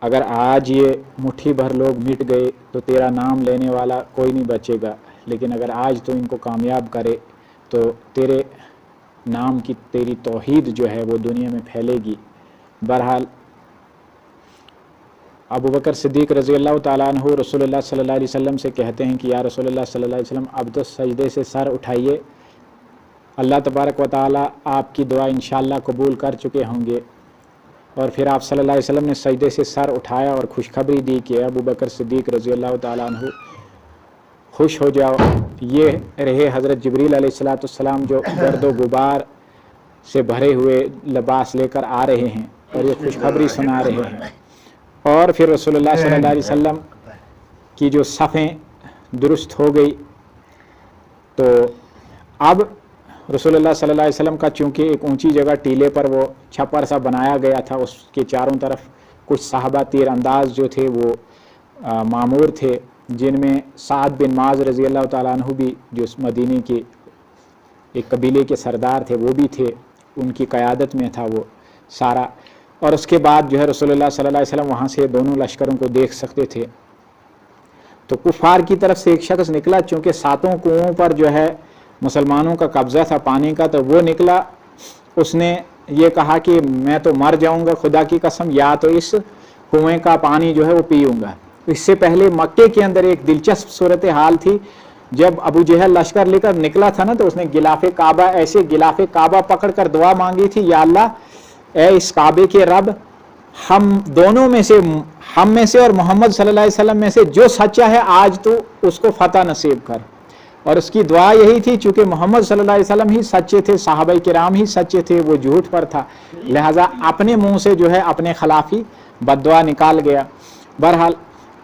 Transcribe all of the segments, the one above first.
अगर आज ये मुट्ठी भर लोग मिट गए तो तेरा नाम लेने वाला कोई नहीं बचेगा, लेकिन अगर आज तो इनको कामयाब करे तो तेरे नाम की तेरी तौहीद जो है वो दुनिया में फैलेगी। बहरहाल अबू बकर सिद्दीक़ रज़ी अल्लाह ताला अन्हु रसूलुल्लाह सल्लल्लाहु अलैहि वसल्लम से कहते हैं कि या रसूलुल्लाह सल्लल्लाहु अलैहि वसल्लम अब तो सजदे से सर उठाइए, अल्लाह तबारक व ताला आपकी दुआ इंशाअल्लाह कबूल कर चुके होंगे। और फिर आप सल्लल्लाहु अलैहि वसल्लम ने सजदे से सर उठाया और खुशखबरी दी कि अबू बकर सिद्दीक़ रज़ी अल्लाह ताला अन्हु खुश हो जाओ, ये रहे हज़रत जिब्रील अलैहिस्सलाम जो गर्द व गुबार से भरे हुए लिबास लेकर आ रहे हैं और ये खुशखबरी सुना रहे हैं। और फिर रसूलुल्लाह सल्लल्लाहु अलैहि वसल्लम की जो सफ़ें दुरुस्त हो गई, तो अब रसूलुल्लाह सल्लल्लाहु अलैहि वसल्लम का चूँकि एक ऊंची जगह टीले पर वो छप्पर सा बनाया गया था, उसके चारों तरफ कुछ साहबा तीर अंदाज जो थे वो मामूर थे, जिनमें साद बिन माज रज़ी अल्लाह ताला अन्हु भी जो मदीने के एक कबीले के सरदार थे वो भी थे, उनकी क़यादत में था वो सारा। और उसके बाद जो है रसूलुल्लाह सल्लल्लाहु अलैहि वसल्लम वहाँ से दोनों लश्करों को देख सकते थे। तो कुफ़ार की तरफ से एक शख्स निकला, चूँकि सातों कुओं पर जो है मुसलमानों का कब्ज़ा था पानी का, तो वो निकला, उसने ये कहा कि मैं तो मर जाऊंगा खुदा की कसम, या तो इस कुएं का पानी जो है वो पीऊँगा। इससे पहले मक्के के अंदर एक दिलचस्प सूरत हाल थी, जब अबू जहल लश्कर लेकर निकला था ना, तो उसने गिलाफ़े काबा ऐसे गिलाफ़े काबा पकड़ कर दुआ मांगी थी, या अल्लाह ए इस काबे के रब, हम दोनों में से, हम में से और मोहम्मद सल्लल्लाहु अलैहि वसल्लम में से जो सच्चा है आज तो उसको फतह नसीब कर। और उसकी दुआ यही थी, चूँकि मोहम्मद सल्लल्लाहु अलैहि वसल्लम ही सच्चे थे, सहाबाए किराम ही सच्चे थे, वो झूठ पर था, लिहाजा अपने मुंह से जो है अपने खिलाफ ही बद्दुआ निकाल गया। बहरहाल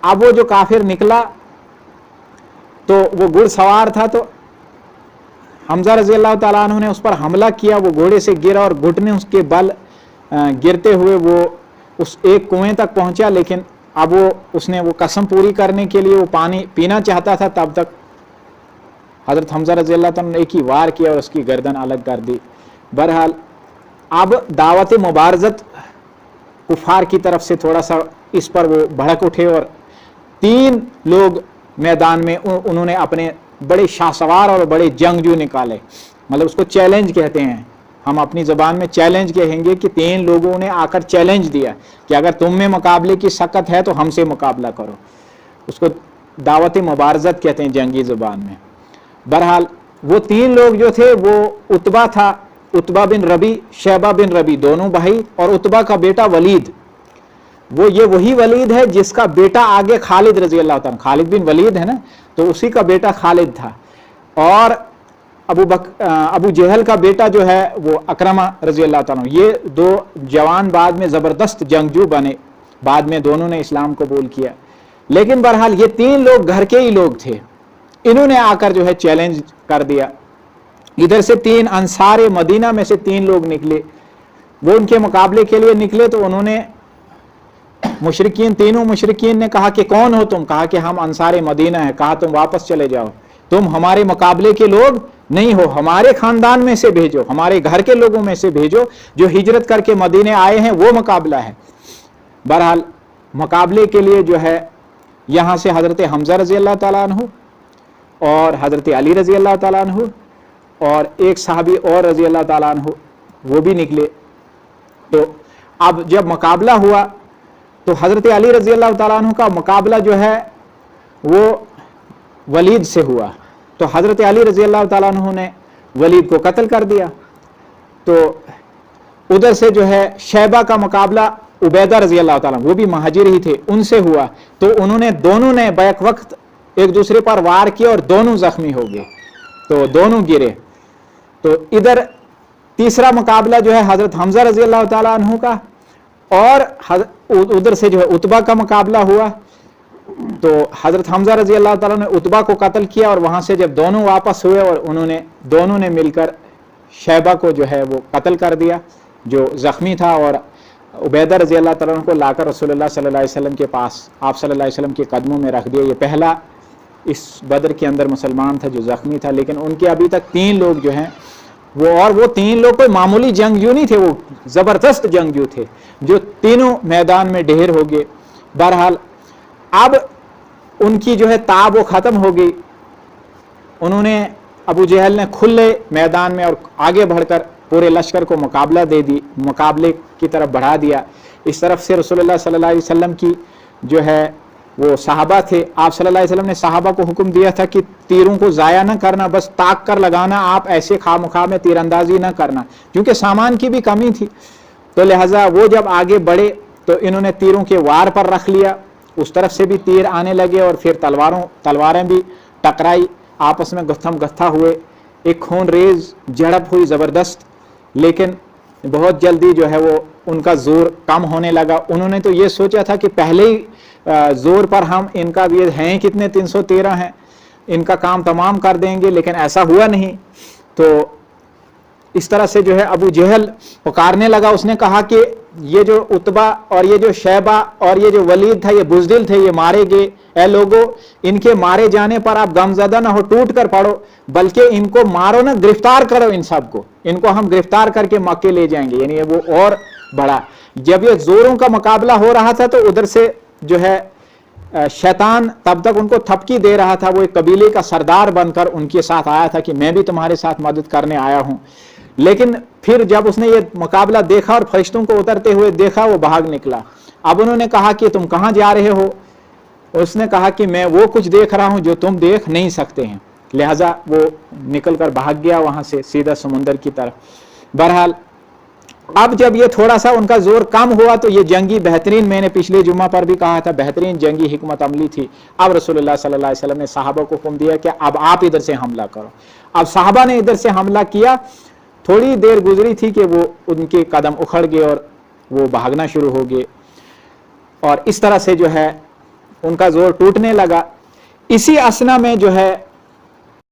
अब वो जो काफिर निकला तो वो घुड़सवार था, तो हमजा रज़ी अल्लाह ताला अन्हु ने उस पर हमला किया, वो घोड़े से गिरा और घुटने उसके बल गिरते हुए वो उस एक कुएं तक पहुंचा, लेकिन अब उसने वो कसम पूरी करने के लिए वो पानी पीना चाहता था, तब तक हज़रत हमजा रज़ी अल्लाह ताला ने एक ही वार किया और उसकी गर्दन अलग कर दी। बहरहाल अब दावत मुबारज़त कुफ़ार की तरफ से थोड़ा सा इस पर वो भड़क उठे और 3 लोग मैदान में उन्होंने अपने बड़े शाहसवार और बड़े जंगजू निकाले, मतलब उसको चैलेंज कहते हैं, हम अपनी ज़बान में चैलेंज कहेंगे कि 3 लोगों ने आकर चैलेंज दिया कि अगर तुम में मुकाबले की सकत है तो हमसे मुकाबला करो। उसको दावत मुबारज़त कहते हैं जंगी ज़बान में। बहरहाल वो 3 लोग जो थे वो उतबा था, उतबा बिन रबी, शैबा बिन रबी, दोनों भाई, और उतबा का बेटा वलीद, वो ये वही वलीद है जिसका बेटा आगे खालिद रज़ी अल्लाह ताला, खालिद बिन वलीद है ना, तो उसी का बेटा खालिद था। और अबू जहल का बेटा जो है वो अकरमा रज़ी अल्लाह ताला, ये 2 जवान बाद में ज़बरदस्त जंगजू बने, बाद में दोनों ने इस्लाम कबूल किया। लेकिन बहरहाल ये 3 लोग घर के ही लोग थे, इन्होंने आकर जो है चैलेंज कर दिया। इधर से 3 अंसार मदीना में से 3 लोग निकले, वो उनके मुकाबले के लिए निकले, तो उन्होंने मुशरिकीन, तीनों मुशरिकीन ने कहा कि कौन हो तुम? कहा कि हम अंसार मदीना है। कहा तुम वापस चले जाओ, तुम हमारे मुकाबले के लोग नहीं हो, हमारे खानदान में से भेजो, हमारे घर के लोगों में से भेजो, जो हिजरत करके मदीने आए हैं, वो मुकाबला है। बहरहाल मुकाबले के लिए जो है यहाँ से हज़रत हमज़ा रज़ी अल्लाह ताला अन्हु और हज़रत अली रज़ी अल्लाह ताला अन्हु और एक साहबी और रज़ी अल्लाह ताला अन्हु वो भी निकले। तो अब जब मुकाबला हुआ तो हज़रत अली रज़ी अल्लाह ताला अन्हु का मुकाबला जो है वो वलीद से हुआ, तो हज़रत अली रज़ी अल्लाह ताला अन्हु ने वलीद को कत्ल कर दिया। तो उधर से जो है शैबा का मुकाबला उबैदा रज़ी अल्लाह ताला, वो भी महाजिर ही थे, उनसे हुआ। तो उन्होंने दोनों ने बैक वक्त एक दूसरे पर वार किया और दोनों जख्मी हो गए, तो दोनों गिरे। तो इधर तीसरा मुकाबला जो है हज़रत हमज़ा रज़ी अल्लाह ताला अन्हु का, और उधर से जो है उतबा का मुकाबला हुआ। तो हज़रत हमज़ा रज़ी अल्लाह ताला ने उतबा को कत्ल किया, और वहाँ से जब दोनों वापस हुए और दोनों ने मिलकर शैबा को जो है वो कत्ल कर दिया जो ज़ख्मी था, और उबैदा रज़ी अल्लाह ताला को लाकर रसूलुल्लाह सल्लल्लाहु अलैहि वसल्लम के पास, आप सल्लल्लाहु अलैहि वसल्लम के कदमों में रख दिया। ये पहला इस बदर के अंदर मुसलमान था जो ज़ख्मी था, लेकिन उनके अभी तक 3 लोग जो हैं वो 3 लोग कोई मामूली जंगजू नहीं थे, वो ज़बरदस्त जंगजू थे, जो तीनों मैदान में ढेर हो गए। बहरहाल अब उनकी जो है ताब वो ख़त्म हो गई। उन्होंने अबू जहल ने खुले मैदान में और आगे बढ़कर पूरे लश्कर को मुकाबले की तरफ बढ़ा दिया। इस तरफ से रसूलुल्लाह सल्लल्लाहु अलैहि वसल्लम की जो है वो सहाबा थे, आप सल्लल्लाहु अलैहि वसल्लम ने सहाबा को हुक्म दिया था कि तीरों को ज़ाया न करना, बस ताक कर लगाना, आप ऐसे खामखा में तीरंदाजी न करना, क्योंकि सामान की भी कमी थी। तो लिहाजा वो जब आगे बढ़े तो इन्होंने तीरों के वार पर रख लिया, उस तरफ से भी तीर आने लगे और फिर तलवारें भी टकराई, आपस में गत्थम गत्था हुए, एक खून रेज झड़प हुई ज़बरदस्त। लेकिन बहुत जल्दी जो है वो उनका ज़ोर कम होने लगा। उन्होंने तो ये सोचा था कि पहले ही ज़ोर पर हम इनका ये हैं कितने 313 हैं, इनका काम तमाम कर देंगे, लेकिन ऐसा हुआ नहीं। तो इस तरह से जो है अबू जहल पुकारने लगा, उसने कहा कि ये जो उतबा और ये जो शैबा और ये जो वलीद था, ये बुज़दिल थे, ये मारे गए। ए लोगो, इनके मारे जाने पर आप गमज़दा ना हो, टूट कर पड़ो, बल्कि इनको मारो ना, गिरफ्तार करो इन सबको, इनको हम गिरफ्तार करके मक्के ले जाएंगे। यानी वो और बड़ा, जब ये जोरों का मुकाबला हो रहा था तो उधर से जो है शैतान तब तक उनको थपकी दे रहा था। वो एक कबीले का सरदार बनकर उनके साथ आया था कि मैं भी तुम्हारे साथ मदद करने आया हूं। लेकिन फिर जब उसने ये मुकाबला देखा और फरिश्तों को उतरते हुए देखा, वो भाग निकला। अब उन्होंने कहा कि तुम कहां जा रहे हो? उसने कहा कि मैं वो कुछ देख रहा हूं जो तुम देख नहीं सकते हैं। लिहाजा वो निकल कर भाग गया वहां से सीधा समुंदर की तरफ। बहरहाल अब जब ये थोड़ा सा उनका जोर कम हुआ तो ये जंगी बेहतरीन, मैंने पिछले जुम्मा पर भी कहा था, बेहतरीन जंगी हिकमत अमली थी। अब रसूलुल्लाह सल्लल्लाहु अलैहि वसल्लम ने साहबा को हुक्म दिया कि अब आप इधर से हमला करो। अब साहबा ने इधर से हमला किया। थोड़ी देर गुजरी थी कि वो उनके कदम उखड़ गए और वो भागना शुरू हो गए, और इस तरह से जो है उनका जोर टूटने लगा। इसी असना में जो है